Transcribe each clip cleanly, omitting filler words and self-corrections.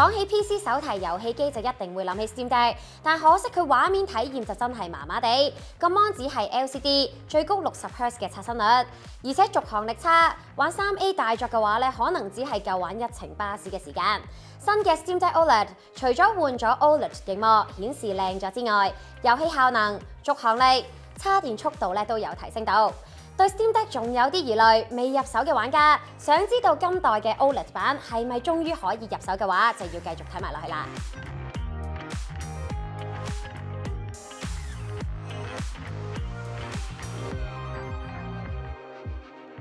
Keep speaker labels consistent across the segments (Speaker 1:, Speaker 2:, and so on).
Speaker 1: 講起 PC 手提遊戲機就一定會諗起 Steam Deck，但可惜佢畫面體驗就真係麻麻地。個 mon 只係 LCD， 最高60Hz 嘅刷新率，而且續航力差。玩 3A 大作嘅話咧，可能只係夠玩一程巴士嘅時間。新嘅 Steam Deck OLED 除咗換咗 OLED 螢幕顯示靚咗之外，遊戲效能、續航力、叉電速度咧都有提升到。對 Steam Deck 仲有啲疑慮，未入手嘅玩家想知道今代嘅 OLED 版係咪終於可以入手嘅話，就要繼續睇埋落去啦。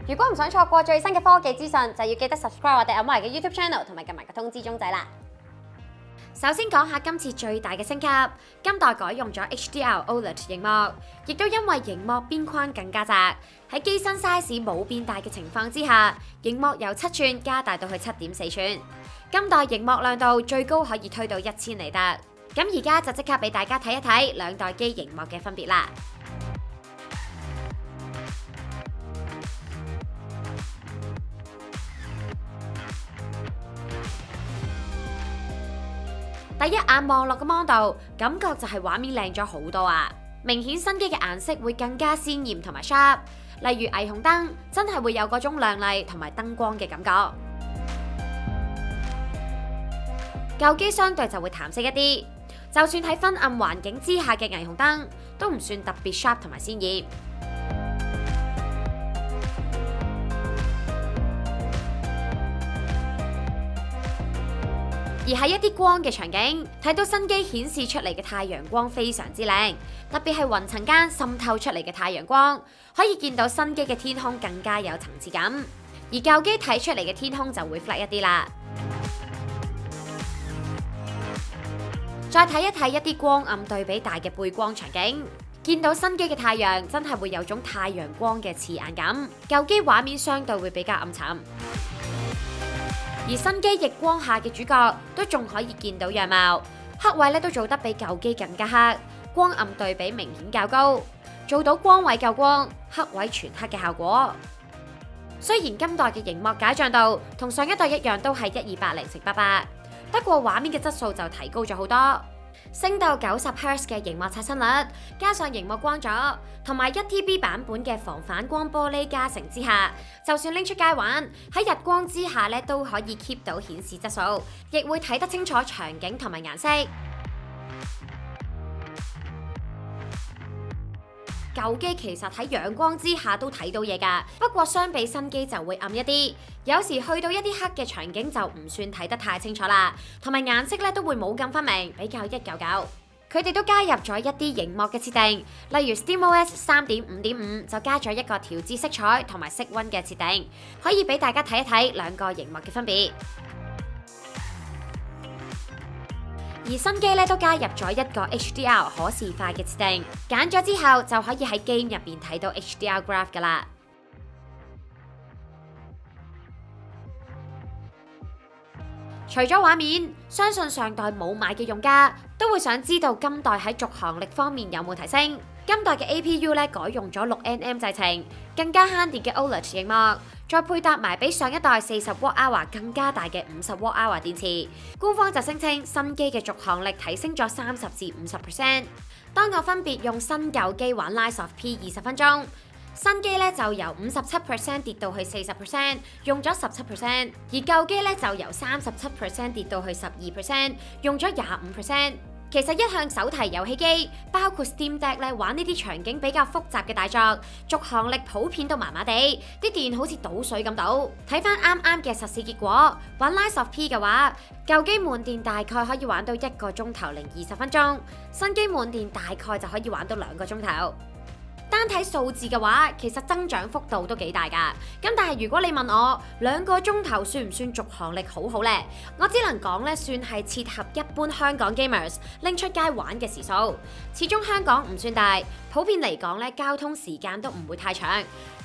Speaker 1: 如果唔想錯過最新嘅科技資訊，就要記得 subscribe 我哋 Amoy 嘅 YouTube Channel 同埋撳埋個通知鐘仔啦。首先講下今次最大嘅升級，今代改用咗 HDR OLED 螢幕，亦都因為螢幕邊框更加窄，喺機身 size 冇變大嘅情況之下，螢幕由7吋加大到去7.4吋。今代螢幕亮度最高可以推到1000尼特。咁而家就即刻俾大家睇一睇兩代機螢幕嘅分別啦。第一眼望落個 mon 度，感覺就係畫面靚咗好多啊！明顯新機嘅顏色會更加鮮豔同埋 sharp， 例如霓虹燈真係會有嗰種亮麗同埋燈光嘅感覺。舊機相對就會淡色一啲，就算喺昏暗環境之下嘅霓虹燈都唔算特別 sharp 同埋鮮豔。而喺一啲光嘅場景，睇到新機顯示出嚟嘅太陽光非常之靚，特別係雲層間滲透出嚟嘅太陽光，可以見到新機嘅天空更加有層次感。而舊機睇出嚟嘅天空就會 flat 一啲啦。再睇一睇一啲光暗對比大嘅背光場景，見到新機嘅太陽真係會有種太陽光嘅刺眼感，舊機畫面相對會比較暗沉。而新機逆光下嘅主角都仲可以見到樣貌，黑位咧都做得比舊機更加黑，光暗對比明顯較高，做到光位夠光，黑位全黑嘅效果。雖然今代嘅熒幕解像度同上一代一樣都係1280×800，不過畫面嘅質素就提高咗好多。升到90Hz 嘅熒幕刷新率，加上熒幕光阻同埋1TB 版本嘅防反光玻璃加成之下，就算拎出街玩，喺日光之下咧都可以 keep 到顯示質素，亦會睇得清楚場景同埋顏色。舊機其實喺陽光之下都睇到嘢㗎，不過相比新機就會暗一啲，有時去到一啲黑嘅場景就唔算睇得太清楚啦，同埋顏色咧都會冇咁分明，比較一嚿嚿。佢哋都加入咗一啲熒幕嘅設定，例如 SteamOS 3.5.5就加咗一個調節色彩同埋色溫嘅設定，可以俾大家睇一睇兩個熒幕嘅分別。而新機咧都加入咗一個 HDR 可視化嘅設定，揀咗之後就可以喺 game 入邊睇到 HDR graph 噶啦。除咗畫面，相信上代冇買嘅用家都會想知道今代喺續航力方面有冇提升。今代嘅 APU 咧改用咗6nm 製程，更加慳電嘅 OLED 螢幕，再配搭埋比上一代40Wh更加大嘅50Wh電池。官方就聲稱新機嘅續航力提升咗30至50%。當我分別用新舊機玩 Lies of P 20分鐘，新機咧就由57% 跌到去40%，用咗17%；而舊機咧就由37% 跌到去12%，用咗25%。其實一向手提遊戲機，包括 Steam Deck 咧，玩呢啲場景比較複雜嘅大作，續航力普遍都麻麻地，啲電好似倒水咁倒。睇翻啱啱嘅實試結果，玩 Lies of P 嘅話，舊機滿電大概可以玩到1個鐘頭零20分鐘，新機滿電大概就可以玩到2個鐘頭。單睇數字嘅話，其實增長幅度都幾大㗎。咁但係如果你問我2個鐘頭算唔算續航力好好呢？我只能講咧，算係切合一般香港 gamers 拎出街玩嘅時數。始終香港唔算大，普遍嚟講咧，交通時間都唔會太長。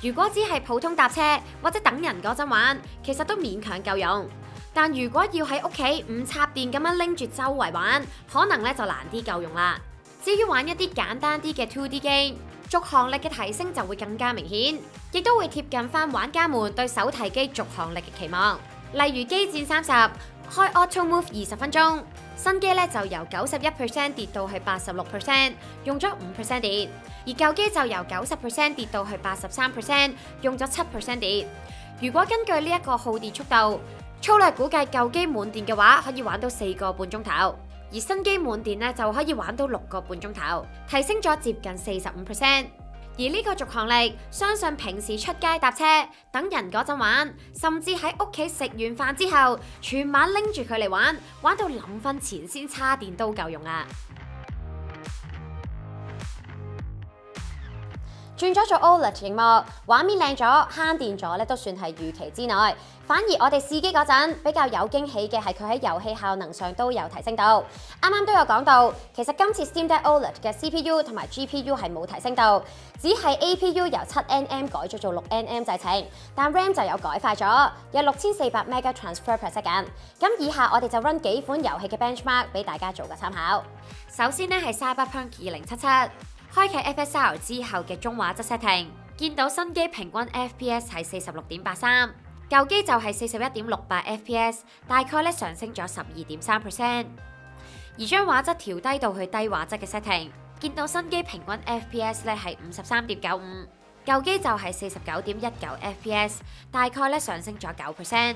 Speaker 1: 如果只係普通搭車或者等人嗰陣玩，其實都勉強夠用。但如果要喺屋企唔插電咁樣拎住周圍玩，可能咧就難啲夠用啦。至於玩一啲簡單啲嘅 2D game，續航力嘅提升就會更加明顯，亦都會貼近翻玩家們對手提機續航力嘅期望。例如《機戰30》、《開 Auto Move 20分鐘，新機咧就由91% 跌到去86%，用咗5% 電；而舊機就由90% 跌到去83%，用咗7% 電。如果根據呢一個耗電速度，粗略估計舊機滿電嘅話，可以玩到4個半鐘頭，而新機滿電咧就可以玩到6個半鐘頭，提升咗接近45%。而呢個續航力，相信平時出街搭車、等人嗰陣玩，甚至喺屋企食完飯之後，全晚拎住佢嚟玩，玩到臨瞓前先叉電都夠用啊！轉咗做 OLED 螢幕，畫面靚咗，慳電咗咧，都算係預期之內。反而我哋試機嗰陣比較有驚喜嘅係佢喺遊戲效能上都有提升到。啱啱都有講到，其實今次 Steam Deck OLED 嘅 CPU 同埋 GPU 係冇提升到，只係 APU 由 7nm 改咗做 6nm 製程，但 RAM 就有改快咗，有6400 MB transfer per second。咁以下我哋就 run 幾款遊戲嘅 benchmark 俾大家做個參考。首先呢係 Cyberpunk 2077。開啟 FSR 之後嘅中畫質 setting， 見到新機平均 FPS 係46.83，舊機就係41.68 FPS， 大概咧上升咗12.3%。而將畫質調低到去低畫質嘅 setting， 見到新機平均 FPS 咧係53.95，舊機就係49.19 FPS， 大概咧上升咗9%。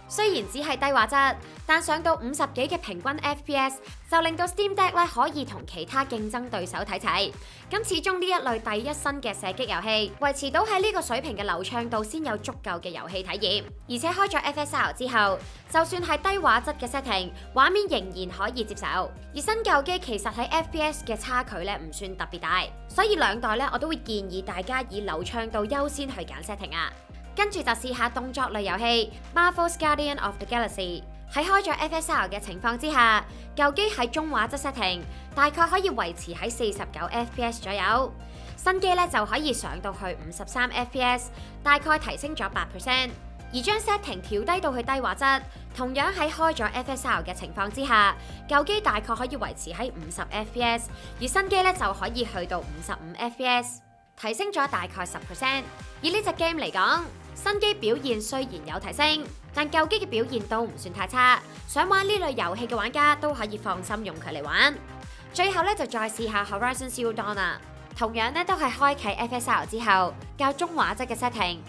Speaker 1: 雖然只係低畫質，但上到50幾嘅平均 FPS 就令到 Steam Deck 咧可以同其他競爭對手睇齊。咁始終呢一類第一身嘅射擊遊戲，維持到喺呢個水平嘅流暢度先有足夠嘅遊戲體驗。而且開咗 FSR 之後，就算係低畫質嘅 setting， 畫面仍然可以接受。而新舊機其實喺 FPS 嘅差距咧唔算特別大，所以兩代咧我都會建議大家以流暢度優先去揀 setting 啊。跟住就試下動作類遊戲《Marvel's Guardian of the Galaxy》。喺開咗 FSR 嘅情況之下，舊機喺中畫質 setting 大概可以維持喺49 FPS 左右，新機咧就可以上到去53 FPS， 大概提升咗8%。而將 setting 調低到去低畫質，同樣喺開咗 FSR 嘅情況之下，舊機大概可以維持喺50 FPS， 而新機咧就可以去到55 FPS， 提升咗大概10%。以呢隻 game 嚟講，新機表現雖然有提升，但舊機嘅表現都唔算太差。想玩呢類遊戲嘅玩家都可以放心用佢嚟玩。最後咧就再試下 Horizon Zero Dawn 啦，同樣咧都係開啟 FSR 之後較中畫質嘅 setting，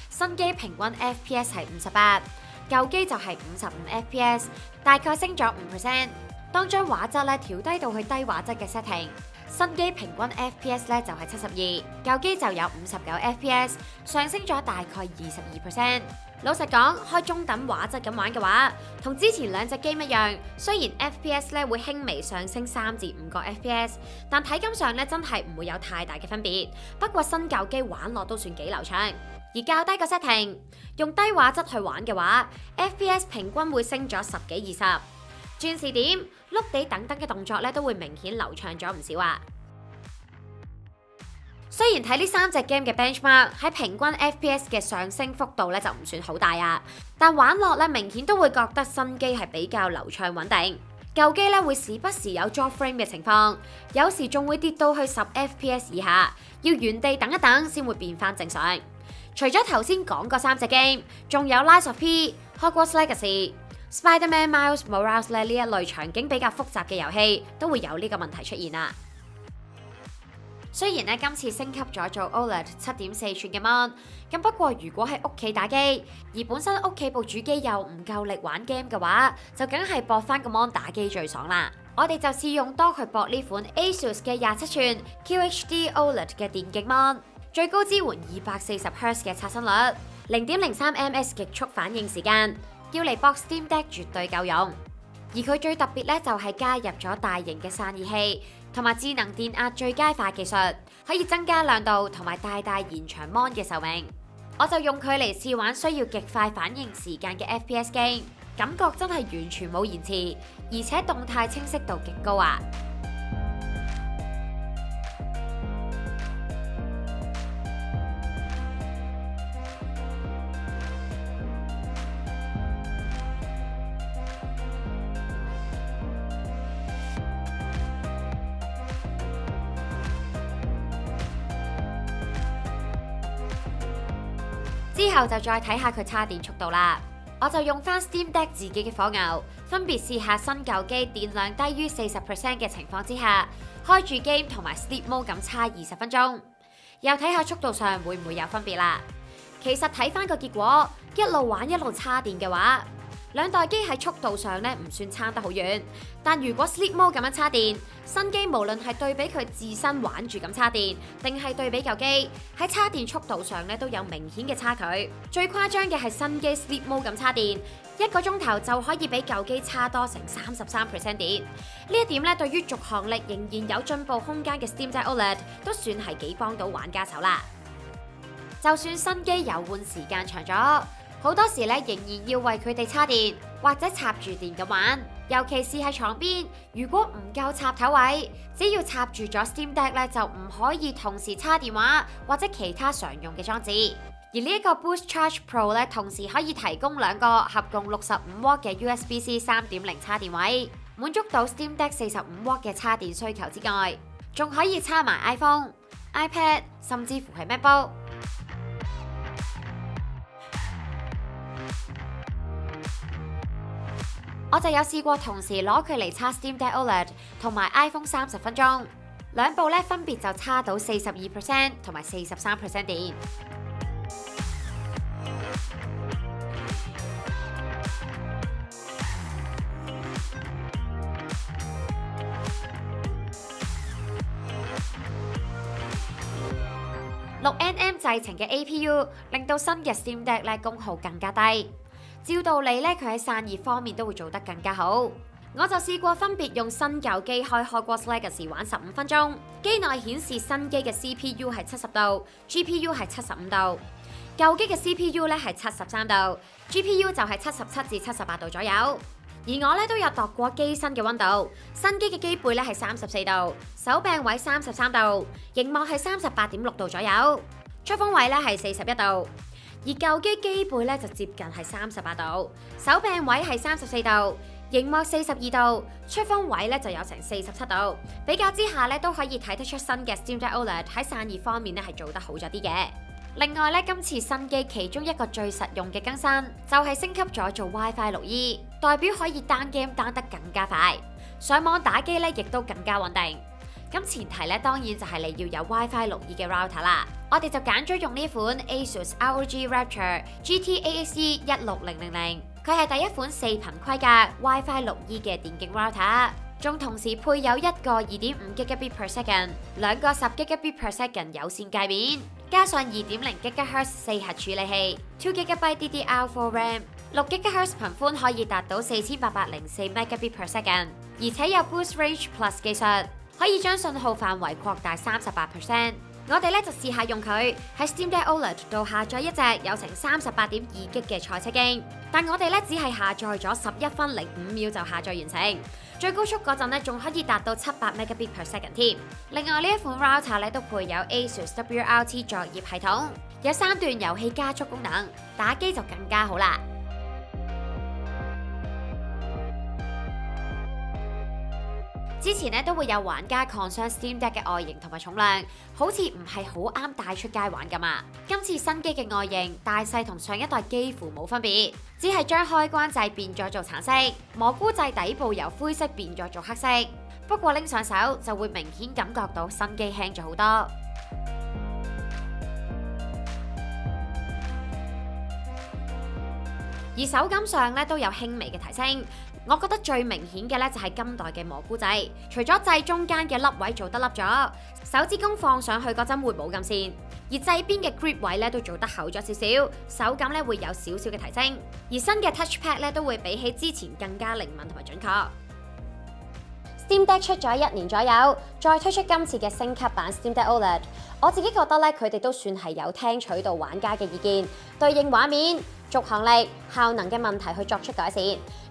Speaker 1: 新機平均 FPS 係58，舊機就係55 FPS， 大概升咗5%。當將畫質咧調低到去低畫質嘅 setting，新機平均 FPS 咧就係72，舊機就有59 FPS， 上升咗大概22%。老實講，開中等畫質咁玩嘅話，同之前兩隻 game 一樣，雖然 FPS 咧會輕微上升3至5個 FPS， 但體感上咧真係唔會有太大嘅分別。不過新舊機玩落都算幾流暢。而較低個 setting， 用低畫質去玩嘅話 ，FPS 平均會升咗10幾20。轉視點、碌地等等嘅動作咧，都會明顯流暢咗唔少啊！雖然睇呢三隻 game 嘅 benchmark 喺平均 FPS 嘅上升幅度咧就唔算好大啊，但玩落咧明顯都會覺得新機係比較流暢穩定，舊機咧會時不時有 drop frame 嘅情況，有時仲會跌到去10 FPS 以下，要原地等一等先會變翻正常。除咗頭先講嗰三隻 game， 仲有 Lies of P、Hogwarts Legacy、Spider-Man Miles Morales 呢一類場景比較複雜嘅遊戲都會有呢個問題出現啦。雖然咧今次升級咗做 OLED 7.4寸嘅 mon， 咁不過如果喺屋企打機，而本身屋企部主機又唔夠力玩 game 嘅話，就梗係駁翻個 mon 打機最爽啦。我哋就試用多佢駁呢款 ASUS 嘅27寸 QHD OLED 嘅電競 mon， 最高支援240Hz 嘅刷新率，0.03ms 極速反應時間，要嚟駁 Steam Deck 絕對夠用。而佢最特別咧就係加入咗大型嘅散熱器同埋智能電壓最佳化技術，可以增加亮度同埋大大延長 mon 嘅壽命。我就用佢嚟試玩需要極快反應時間嘅 FPS game， 感覺真係完全冇延遲，而且動態清晰度極高啊！之後就再睇下佢叉電速度啦。我就用翻 Steam Deck 自己嘅火牛，分別試下新舊機電量低於40% 嘅情況之下，開住 game 同埋 Sleep Mode 咁差20分鐘，又睇下速度上會唔會有分別啦。其實睇翻個結果，一路玩一路叉電嘅話，兩代機喺速度上咧唔算差得好遠。但如果 Sleep Mode 咁樣叉電，新機無論係對比佢自身玩住咁叉電，定係對比舊機喺叉電速度上咧都有明顯嘅差距。最誇張嘅係新機 Sleep Mode 咁叉電，1個鐘頭就可以比舊機差多成33% 電。呢一點咧對於續航力仍然有進步空間嘅 Steam Deck OLED 都算係幾幫到玩家手啦。就算新機遊玩時間長咗，好多時咧仍然要為佢哋叉電或者插住電咁玩，尤其是喺床邊，如果唔夠插頭位，只要插住咗 Steam Deck 咧就唔可以同時叉電話或者其他常用嘅裝置。而呢一個 Boost Charge Pro 咧，同時可以提供2個合共65W 嘅 USB-C 3.0叉電位，滿足到 Steam Deck 45W 嘅叉電需求之外，仲可以叉埋 iPhone、iPad 甚至乎係 MacBook。我就有試過同時攞佢嚟叉 Steam Deck OLED 同埋 iPhone 30分鐘，兩部咧分別就叉到42% 同埋43% 電。6nm 製程嘅 APU 令到新嘅 Steam Deck 咧功耗更加低。照道理咧，佢喺散熱方面都會做得更加好。我就試過分別用新舊機開 Hogwarts Legacy 玩15分鐘，機內顯示新機嘅 CPU 係70度，GPU 係75度，舊機嘅 CPU 咧係73度，GPU 就係77至78度左右。而我咧都有度過機身嘅溫度，新機嘅機背咧係34度，手柄位33度，螢幕係38.6度左右，出風位咧係41度。而舊機機背咧就接近係38度，手柄位係34度，螢幕42度，出風位咧就有成47度。比較之下咧都可以睇得出新嘅 Steam Deck OLED 喺散熱方面咧係做得好咗啲嘅。另外咧，今次新機其中一個最實用嘅更新就係升級咗做 WiFi 6E，代表可以單 game 單得更加快，上網打機咧亦都更加穩定。咁前提咧當然就係你要有 WiFi 6E 嘅 router 啦。我哋就揀咗用呢款 ASUS ROG Rapture GT-AAC 16000，佢係第一款4頻規格 WiFi 6E 嘅電競 router， 仲同時配有一個 2.5Gbps/s、2個 10Gbps/s 有線界面，加上 2.0GHz 4核處理器、2GB DDR4 RAM、6GHz 頻寬可以達到4804 Mbps， 而且有 Boost Range Plus 技術，可以將信號範圍擴大38%。我哋咧就試下用佢喺 Steam Deck OLED 度下載一隻有成38.2GB 嘅賽車機，但我哋咧只係下載咗11分05秒就下載完成，最高速嗰陣咧仲可以達到700 Mbps 添。另外呢一款 router 咧都配有 ASUS WRT 作業系統，有3段遊戲加速功能，打機就更加好啦。之前咧都會有玩家 concern Steam Deck 嘅外形同埋重量，好似唔係好啱帶出街玩㗎嘛。今次新機嘅外形大細同上一代幾乎冇分別，只係將開關掣變咗做橙色，蘑菇掣底部由灰色變咗做黑色。不過拎上手就會明顯感覺到新機輕咗好多。而手感上咧都有輕微嘅提升。我覺得最明顯嘅咧就係今代嘅蘑菇掣，除咗掣中間嘅粒位做得凹咗，手指公放上去嗰陣會冇咁跣，而掣邊嘅 grip 位咧都做得厚咗少少，手感咧會有少少嘅提升。而新嘅 touchpad 咧都會比起之前更加靈敏同埋準確。Steam Deck 出咗1年左右，再推出今次嘅升級版 Steam Deck OLED， 我自己覺得咧佢哋都算係有聽取到玩家嘅意見，對應畫面、續航力、效能嘅問題去作出改善。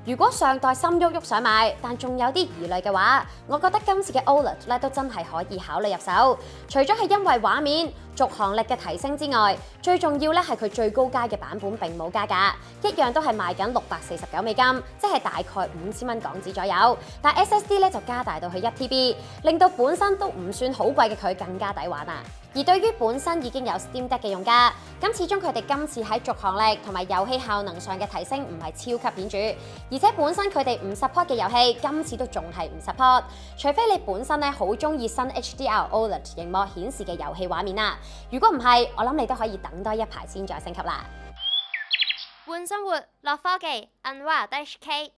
Speaker 1: 如果上代心喐喐想買，但仲有啲疑慮嘅話，我覺得今次嘅 OLED 咧都真係可以考慮入手。除咗係因為畫面、續航力嘅提升之外，最重要咧係佢最高階嘅版本並冇加價，一樣都係賣緊649美金，即係大概5000蚊港紙左右。但 SSD 咧就加大到去1TB， 令到本身都唔算好貴嘅佢更加抵玩啊！而對於本身已經有 Steam Deck 嘅用家，咁始終佢哋今次喺續航力同埋遊戲效能上嘅提升唔係超級顯著，而且本身佢哋唔 support 嘅遊戲，今次都仲係唔 support， 除非你本身咧好中意新 HDR OLED 螢幕顯示嘅遊戲畫面啦。如果唔係，我諗你都可以等多一排先再升級啦。
Speaker 2: 換生活，樂科技，Unwired HK。